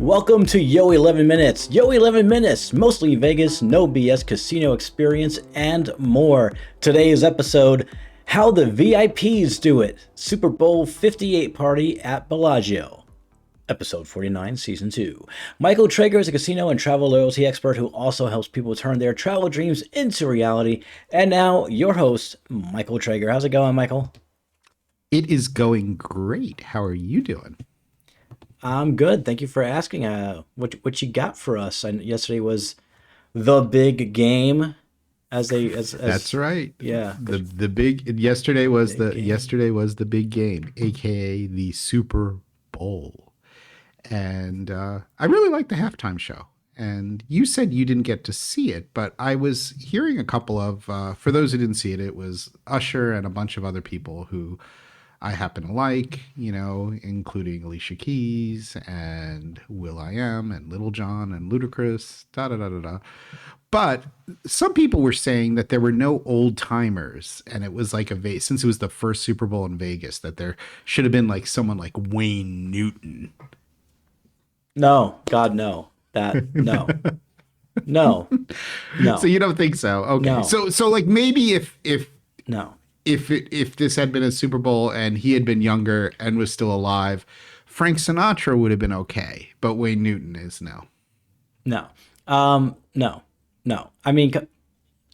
Welcome to Yo-11 Minutes. Yo-11 Minutes, mostly Vegas, no BS casino experience, and more. Today's episode, How the VIPs Do It, Super Bowl 58 Party at Bellagio. Episode 49, Season 2. Michael Traeger is a casino and travel loyalty expert who also helps people turn their travel dreams into reality. And now, your host, Michael Traeger. How's it going, Michael? It is going great. How are you doing? I'm good. Thank you for asking. What you got for us? And yesterday was the big game, as That's right. yeah, The big yesterday was big the game. yesterday was the big game, aka the Super Bowl. And I really liked the halftime show. And you said you didn't get to see it, but I was hearing a couple of for those who didn't see it, it was Usher and a bunch of other people who I happen to like, including Alicia Keys and Will.I.am and Little John and Ludacris, da da da da da. But some people were saying that there were no old timers, and it was like since it was the first Super Bowl in Vegas, that there should have been like someone like Wayne Newton. No, God, no. No, no, So no, you don't think so? Okay. no, So like maybe no. if this had been a Super Bowl and he had been younger and was still alive, Frank Sinatra would have been okay, but Wayne Newton is no. No. No. No. I mean,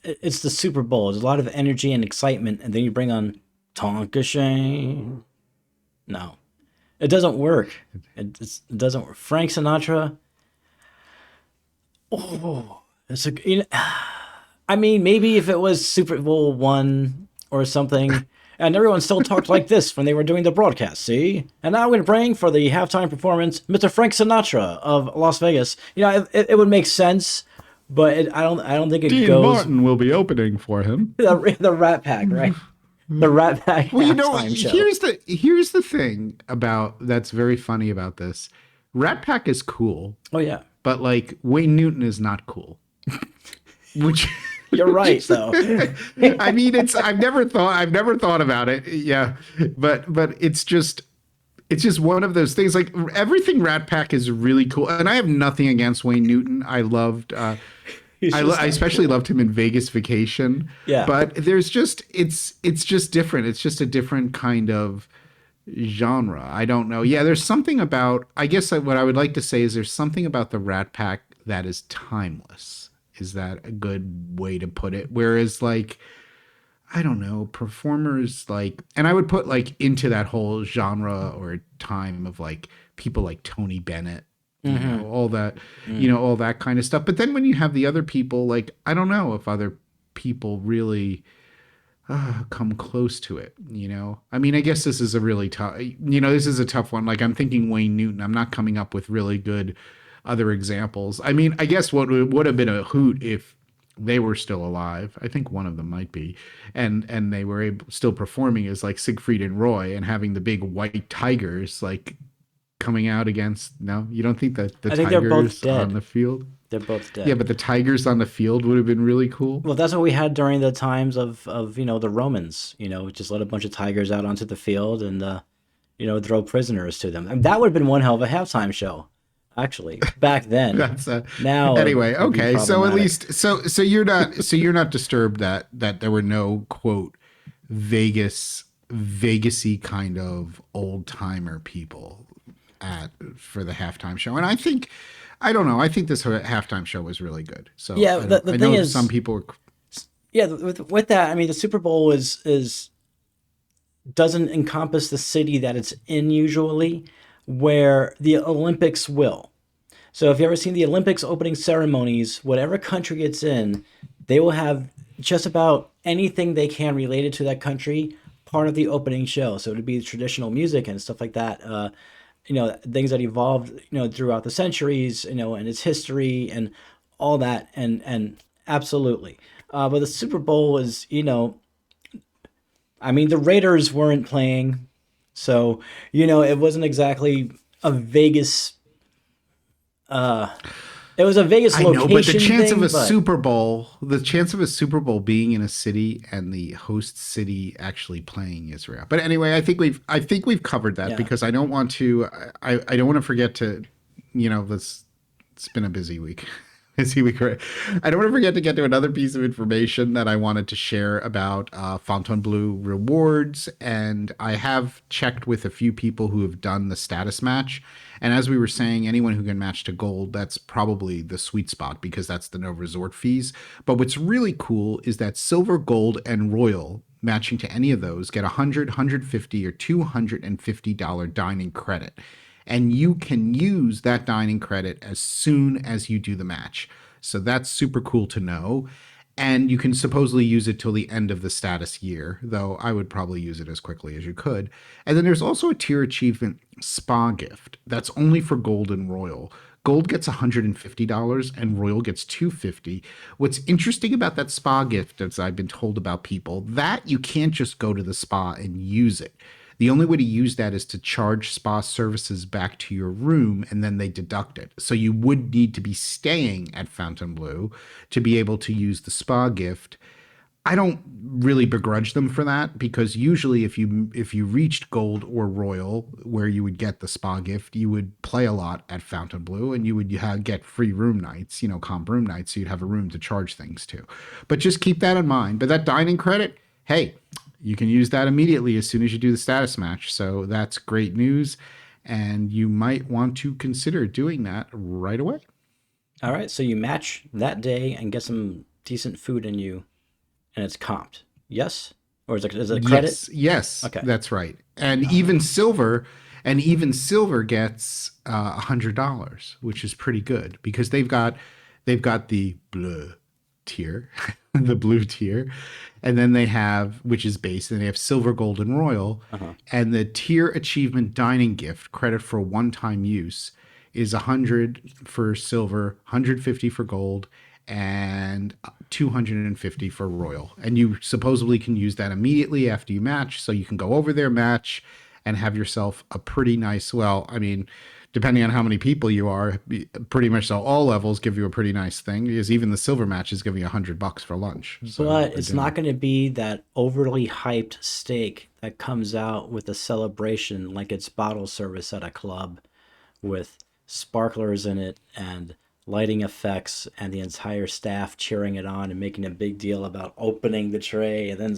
it's the Super Bowl. There's a lot of energy and excitement, and then you bring on Tonka Shane. No, it doesn't work. It doesn't work. Frank Sinatra. Oh, it's I mean, maybe if it was Super Bowl one or something, and everyone still talked like this when they were doing the broadcast. See, and now I'm going to bring for the halftime performance, Mr. Frank Sinatra of Las Vegas. It would make sense, but I don't think it Dean goes. Martin will be opening for him. The Rat Pack, right? The Rat Pack Well, halftime show. here's the thing about that's very funny about this. Rat Pack is cool, Oh yeah, but like Wayne Newton is not cool. Which you're right though. I mean, I've never thought about it. Yeah, but it's just one of those things. Like everything Rat Pack is really cool, and I have nothing against Wayne Newton. I loved. I especially loved him in Vegas Vacation. Yeah. But there's just it's just different. It's just a different kind of genre. I don't know. Yeah, there's something about. I guess what I would like to say is there's something about the Rat Pack that is timeless. Is that a good way to put it? Whereas like, I don't know, performers like, and I would put like into that whole genre or time of like people like Tony Bennett, all that, all that kind of stuff. But then when you have the other people, like, I don't know if other people really come close to it, I mean, I guess this is a really tough, this is a tough one. Like I'm thinking Wayne Newton, I'm not coming up with really good other examples. I mean, I guess what would have been a hoot if they were still alive. I think one of them might be, and they were still performing as like Siegfried and Roy and having the big white tigers like coming out against. No, you don't think that the I think they're both tigers dead. on the field? They're both dead. Yeah, but the tigers on the field would have been really cool. Well, that's what we had during the times of the Romans. Just let a bunch of tigers out onto the field and throw prisoners to them. And that would have been one hell of a halftime show. Actually, back then. That's now anyway. it'd be Okay, so at problematic. least so you're not disturbed that there were no quote Vegasy kind of old timer people for the halftime show, and I don't know. I think this halftime show was really good. So Yeah, the I thing know is, some people were. yeah, with that, I mean, the Super Bowl is doesn't encompass the city that it's in usually, where the Olympics will. So if you ever seen the Olympics opening ceremonies, whatever country it's in, they will have just about anything they can related to that country part of the opening show. So it'd be traditional music and stuff like that. Things that evolved, throughout the centuries, and its history and all that, and absolutely. But the Super Bowl was, I mean, the Raiders weren't playing, so it wasn't exactly a Vegas. It was a Vegas I know, but the location chance thing, of a but Super Bowl being in a city and the host city actually playing is rare. But anyway, I think we've covered that yeah, because I don't want to forget to it's been a busy week. Busy week. I don't want to forget to get to another piece of information that I wanted to share about Fontainebleau rewards. And I have checked with a few people who have done the status match. And as we were saying, anyone who can match to gold, that's probably the sweet spot because that's the no resort fees. But what's really cool is that silver, gold, and royal matching to any of those get $100, $150, or $250 dining credit. And you can use that dining credit as soon as you do the match. So that's super cool to know. And you can supposedly use it till the end of the status year, though I would probably use it as quickly as you could. And then there's also a tier achievement spa gift that's only for gold and royal. Gold gets $150 and royal gets $250. What's interesting about that spa gift, as I've been told about people, that you can't just go to the spa and use it. The only way to use that is to charge spa services back to your room and then they deduct it. So you would need to be staying at Fontainebleau to be able to use the spa gift. I don't really begrudge them for that because usually if you reached gold or royal where you would get the spa gift, you would play a lot at Fontainebleau and you would get free room nights, comp room nights, so you'd have a room to charge things to. But just keep that in mind. But that dining credit, hey, you can use that immediately as soon as you do the status match. So that's great news. And you might want to consider doing that right away. All right. So you match that day and get some decent food in you and it's comped. Yes? Or is it a credit? Yes. Okay. That's right. And even silver gets $100, which is pretty good because they've got the bleu tier, the blue tier, and then they have, which is base, and they have silver, gold, and royal. And the tier achievement dining gift credit for one-time use is $100 for silver, $150 for gold, and $250 for royal. And you supposedly can use that immediately after you match, so you can go over there, match, and have yourself a pretty nice, depending on how many people you are, pretty much all levels give you a pretty nice thing because even the silver matches give you $100 for lunch. But it's not going to be that overly hyped steak that comes out with a celebration like it's bottle service at a club with sparklers in it and lighting effects and the entire staff cheering it on and making a big deal about opening the tray and then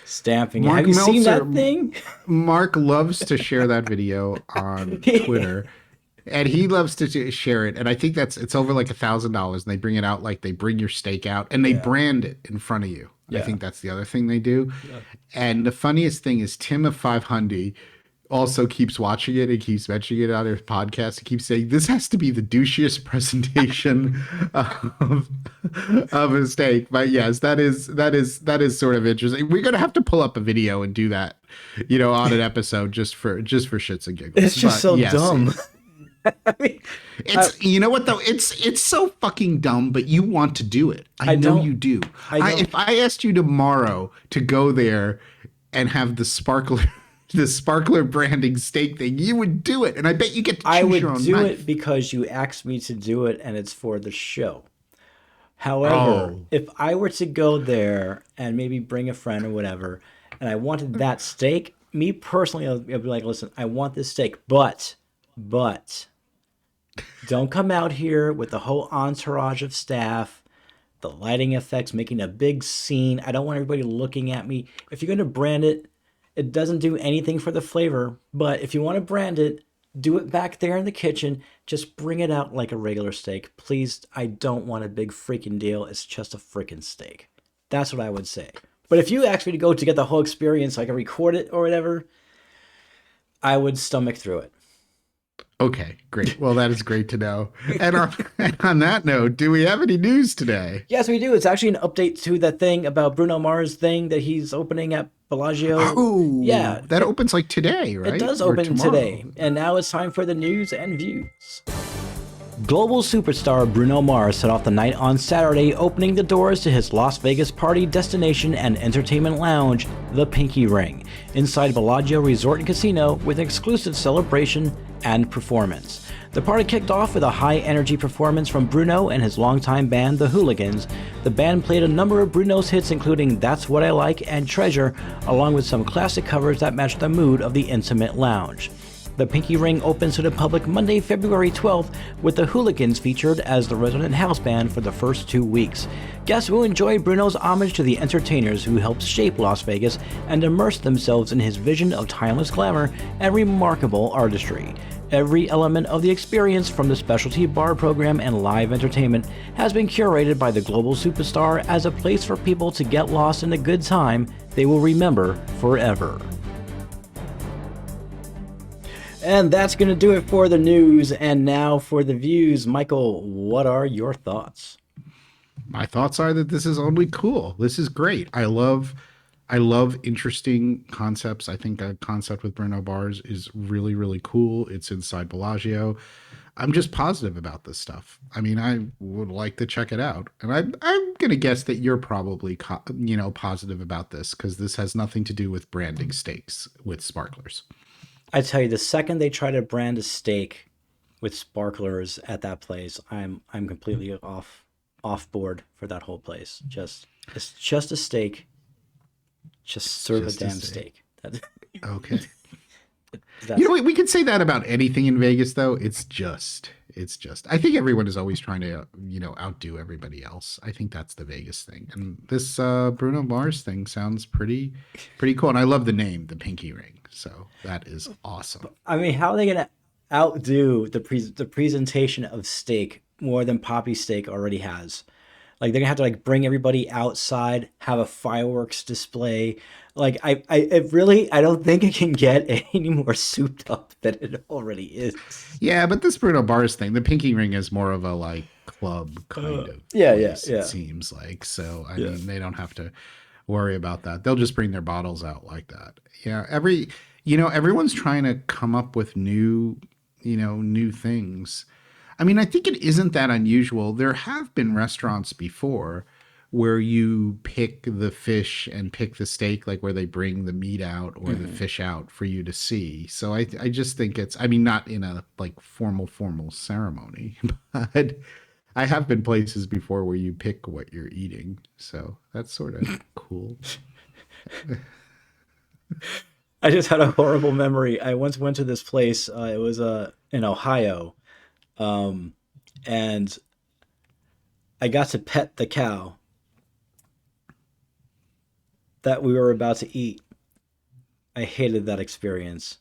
stamping it. Have you seen that thing? Mark loves to share that video on Twitter. And he loves to share it. And I think it's over like $1,000. And they bring it out like they bring your steak out and they brand it in front of you. I think that's the other thing they do. And the funniest thing is Tim of 500 also keeps watching it and keeps mentioning it on his podcast. He keeps saying, this has to be the douchiest presentation of a steak. But yes, that is sort of interesting. We're going to have to pull up a video and do that, on an episode just for shits and giggles. It's just dumb. I mean, you know what though? It's so fucking dumb, but you want to do it. I know you do. If I asked you tomorrow to go there and have the sparkler branding steak thing, you would do it, and I bet you get to choose your own knife. I would do it because you asked me to do it, and it's for the show. However, if I were to go there and maybe bring a friend or whatever, and I wanted that steak, me personally, I'll be like, listen, I want this steak, but. Don't come out here with the whole entourage of staff, the lighting effects, making a big scene. I don't want everybody looking at me. If you're going to brand it, it doesn't do anything for the flavor. But if you want to brand it, do it back there in the kitchen. Just bring it out like a regular steak. Please, I don't want a big freaking deal. It's just a freaking steak. That's what I would say. But if you ask me to go to get the whole experience, like I record it or whatever, I would stomach through it. Okay, great. Well, that is great to know. And on that note, do we have any news today? Yes, we do. It's actually an update to that thing about Bruno Mars thing that he's opening at Bellagio. Oh, yeah. That opens like today, right? It does open today. And now it's time for the news and views. Global superstar Bruno Mars set off the night on Saturday, opening the doors to his Las Vegas party destination and entertainment lounge, the Pinky Ring, inside Bellagio Resort and Casino with exclusive celebration and performance. The party kicked off with a high-energy performance from Bruno and his longtime band, the Hooligans. The band played a number of Bruno's hits, including That's What I Like and Treasure, along with some classic covers that matched the mood of the intimate lounge. The Pinky Ring opens to the public Monday, February 12th, with the Hooligans featured as the resident house band for the first 2 weeks. Guests will enjoy Bruno's homage to the entertainers who helped shape Las Vegas and immerse themselves in his vision of timeless glamour and remarkable artistry. Every element of the experience, from the specialty bar program and live entertainment, has been curated by the global superstar as a place for people to get lost in a good time they will remember forever. And that's going to do it for the news. And now for the views. Michael, what are your thoughts? My thoughts are that this is only cool. This is great. I love interesting concepts. I think a concept with Bruno Bars is really, really cool. It's inside Bellagio. I'm just positive about this stuff. I mean, I would like to check it out. And I'm going to guess that you're probably, positive about this because this has nothing to do with branding steaks with sparklers. I tell you, the second they try to brand a steak with sparklers at that place, I'm completely off board for that whole place. It's just a steak. Just serve Just a a damn steak. steak. Okay. That's, We could say that about anything in Vegas, though. It's just. I think everyone is always trying to, outdo everybody else. I think that's the Vegas thing. And this Bruno Mars thing sounds pretty cool. And I love the name, the Pinky Ring. So that is awesome. I mean, how are they gonna outdo the presentation of steak more than Poppy Steak already has? Like they're gonna have to bring everybody outside, have a fireworks display. Like I don't think it can get any more souped up than it already is. Yeah, but this Bruno Mars thing, the Pinky Ring is more of a club kind of Yeah, place, yeah. it seems like. So I Yeah. mean, they don't have to worry about that. They'll just bring their bottles out like that. Yeah, everyone's trying to come up with new things. I mean, I think it isn't that unusual. There have been restaurants before where you pick the fish and pick the steak, like where they bring the meat out or the fish out for you to see. So I just think I mean, not in a formal ceremony, but I have been places before where you pick what you're eating. So that's sort of cool. I just had a horrible memory. I once went to this place. It was in Ohio, and I got to pet the cow that we were about to eat. I hated that experience.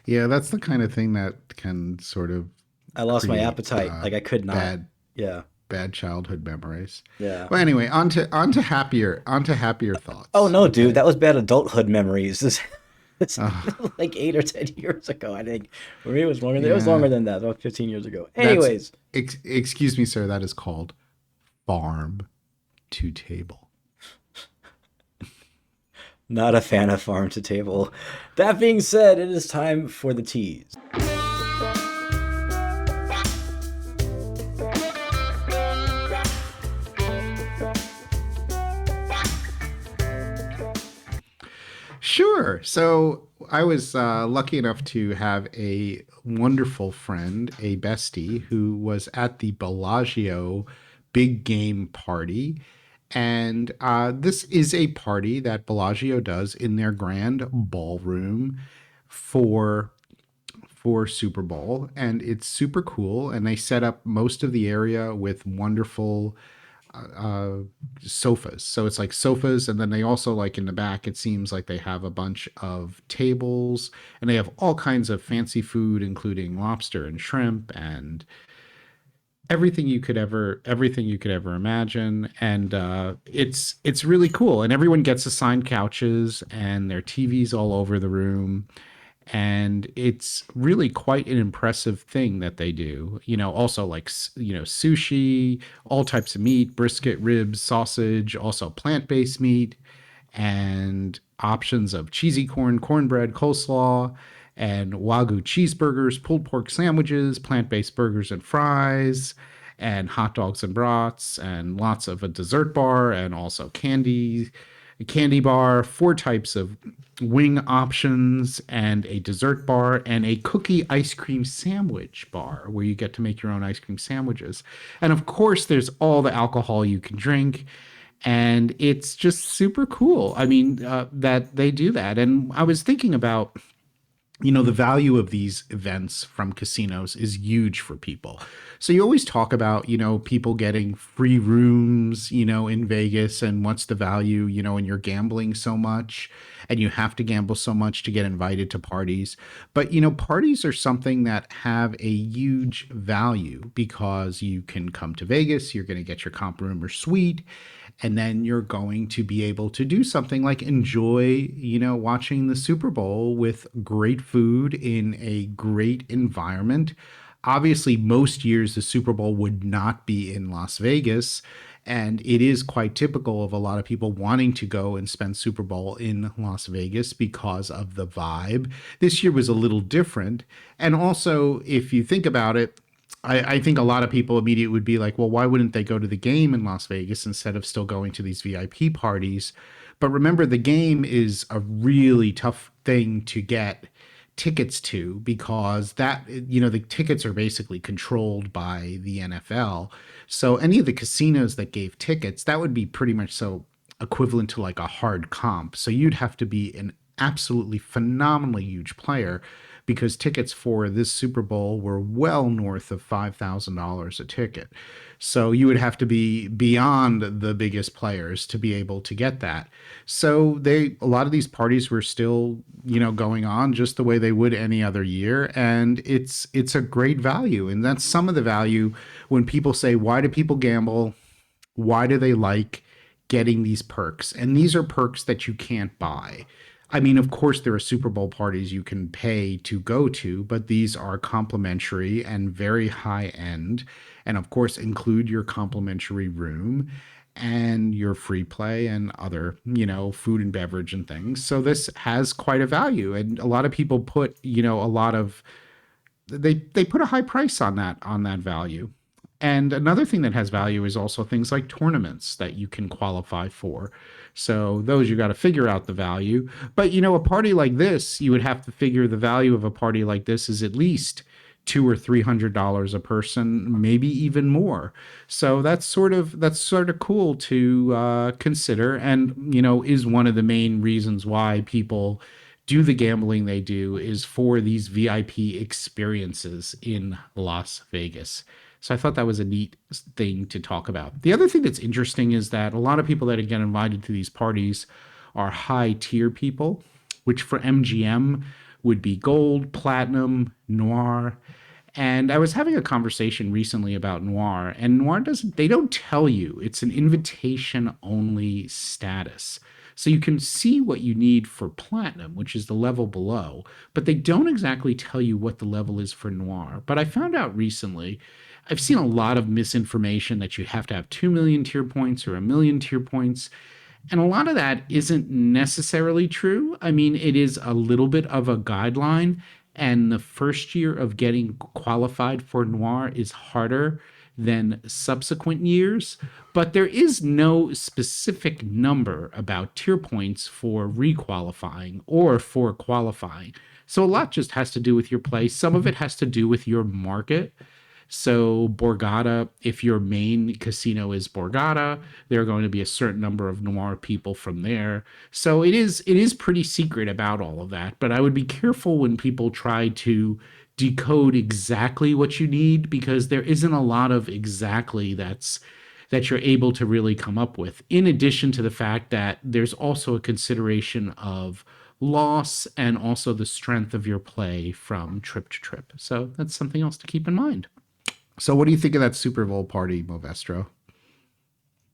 Yeah, that's the kind of thing that can sort of I lost my create appetite. I could not. bad Yeah, bad childhood memories. yeah. Well, anyway, on to happier Oh thoughts. no, dude, Okay. that was bad adulthood memories. This Uh, like 8 or 10 years ago, I think. For me, it was longer. It was yeah, longer than that. About 15 years ago. that's Anyways, excuse me, sir. That is called farm to table. not a fan of farm to table. That being said, it is time for the teas. Sure. So I was lucky enough to have a wonderful friend, a bestie, who was at the Bellagio big game party. And this is a party that Bellagio does in their grand ballroom for Super Bowl, and it's super cool. And they set up most of the area with wonderful uh, sofas. So it's like sofas, and then they also in the back. It seems like they have a bunch of tables, and they have all kinds of fancy food, including lobster and shrimp and everything you could ever imagine. And it's really cool. And everyone gets assigned couches, and there are TVs all over the room, and it's really quite an impressive thing that they do. Also sushi, all types of meat, brisket, ribs, sausage, also plant-based meat, and options of cheesy cornbread, coleslaw, and wagyu cheeseburgers, pulled pork sandwiches, plant-based burgers and fries, and hot dogs and brats, and lots of a dessert bar, and also a candy bar, 4 types of wing options, and a dessert bar, and a cookie ice cream sandwich bar where you get to make your own ice cream sandwiches. And of course, there's all the alcohol you can drink. And it's just super cool. I mean, that they do that. And I was thinking about the value of these events from casinos is huge for people. So you always talk about, people getting free rooms, in Vegas, and what's the value, and you're gambling so much and you have to gamble so much to get invited to parties. But, parties are something that have a huge value because you can come to Vegas, you're going to get your comp room or suite, and then you're going to be able to do something like enjoy, watching the Super Bowl with great food in a great environment. Obviously, most years the Super Bowl would not be in Las Vegas, and it is quite typical of a lot of people wanting to go and spend Super Bowl in Las Vegas because of the vibe. This year was a little different. And also, if you think about it, I think a lot of people immediately would be like, well, why wouldn't they go to the game in Las Vegas instead of still going to these VIP parties? But remember, the game is a really tough thing to get tickets to because the tickets are basically controlled by the NFL. So any of the casinos that gave tickets, that would be pretty much so equivalent to like a hard comp. So you'd have to be an absolutely phenomenally huge player because tickets for this Super Bowl were well north of $5,000 a ticket. So you would have to be beyond the biggest players to be able to get that. So a lot of these parties were still, going on just the way they would any other year, and it's a great value. And that's some of the value when people say, why do people gamble? Why do they like getting these perks? And these are perks that you can't buy. I mean, of course, there are Super Bowl parties you can pay to go to, but these are complimentary and very high end. And of course, include your complimentary room and your free play and other, food and beverage and things. So this has quite a value. And a lot of people put, a lot of they put a high price on that value. And another thing that has value is also things like tournaments that you can qualify for. So those you got to figure out the value. But a party like this, you would have to figure the value of a party like this is at least $200 or $300 a person, maybe even more. So that's sort of cool to consider, and is one of the main reasons why people do the gambling they do is for these VIP experiences in Las Vegas. So I thought that was a neat thing to talk about. The other thing that's interesting is that a lot of people that get invited to these parties are high tier people, which for MGM would be gold, platinum, noir. And I was having a conversation recently about noir, and noir doesn't, they don't tell you. It's an invitation only status. So you can see what you need for platinum, which is the level below, but they don't exactly tell you what the level is for noir. But I found out recently, I've seen a lot of misinformation that you have to have 2 million tier points or a million tier points. And a lot of that isn't necessarily true. I mean, it is a little bit of a guideline. And the first year of getting qualified for Noir is harder than subsequent years. But there is no specific number about tier points for requalifying or for qualifying. So a lot just has to do with your play. Some of it has to do with your market. So Borgata, if your main casino is Borgata, there are going to be a certain number of noir people from there. So it is pretty secret about all of that. But I would be careful when people try to decode exactly what you need because there isn't a lot of exactly that you're able to really come up with. In addition to the fact that there's also a consideration of loss and also the strength of your play from trip to trip. So that's something else to keep in mind. So, what do you think of that Super Bowl party, Movestro?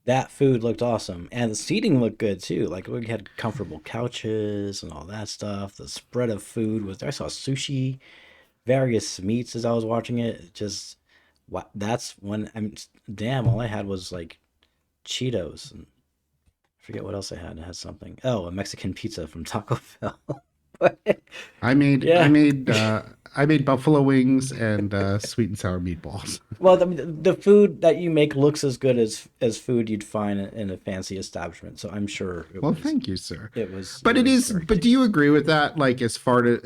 That food looked awesome, and the seating looked good too. Like we had comfortable couches and all that stuff. The spread of food was there. I saw sushi, various meats as I was watching it. Just what that's when I'm damn. All I had was like Cheetos and I forget what else I had. I had something. Oh, a Mexican pizza from Taco Bell. But I made I yeah, made I made buffalo wings and sweet and sour meatballs. Well, the food that you make looks as good as food you'd find in a fancy establishment. So I'm sure Well, thank you, sir. it But it was is. very But do tasty. you agree with that? Like, as part of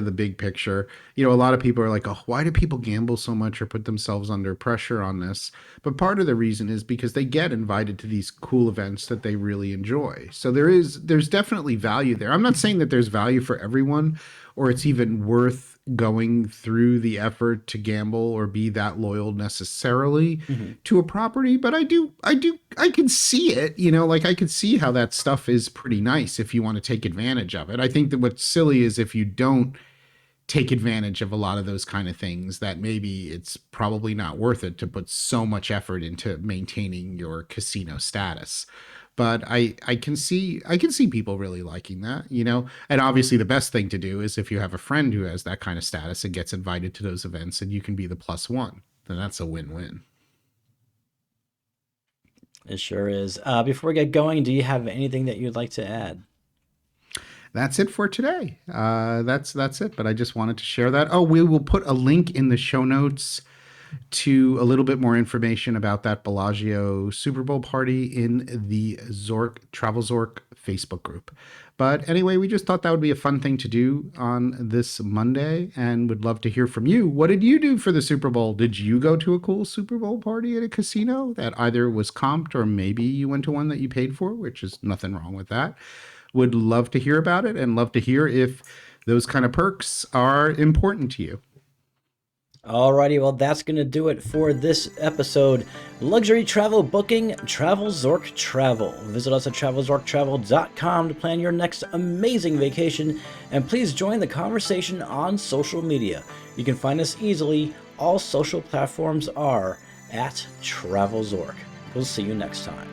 the big picture, a lot of people are like, "Oh, why do people gamble so much or put themselves under pressure on this?" But part of the reason is because they get invited to these cool events that they really enjoy. So there's definitely value there. I'm not saying that there's value for everyone, or it's even worth going through the effort to gamble or be that loyal necessarily Mhm. to a property, but I can see it, like I could see how that stuff is pretty nice if you want to take advantage of it. I think that what's silly is if you don't take advantage of a lot of those kind of things, that maybe it's probably not worth it to put so much effort into maintaining your casino status. But I can see people really liking that, and obviously the best thing to do is if you have a friend who has that kind of status and gets invited to those events and you can be the plus one, then that's a win-win. It sure is. Before we get going, do you have anything that you'd like to add? That's it for today. That's it. But I just wanted to share that. Oh, we will put a link in the show notes to a little bit more information about that Bellagio Super Bowl party in the TravelZork Facebook group. But anyway, we just thought that would be a fun thing to do on this Monday and would love to hear from you. What did you do for the Super Bowl? Did you go to a cool Super Bowl party at a casino that either was comped or maybe you went to one that you paid for, which is nothing wrong with that? Would love to hear about it and love to hear if those kind of perks are important to you. Alrighty, well, that's going to do it for this episode. Luxury travel booking, TravelZork Travel. Visit us at TravelZorkTravel.com to plan your next amazing vacation, and please join the conversation on social media. You can find us easily. All social platforms are at TravelZork. We'll see you next time.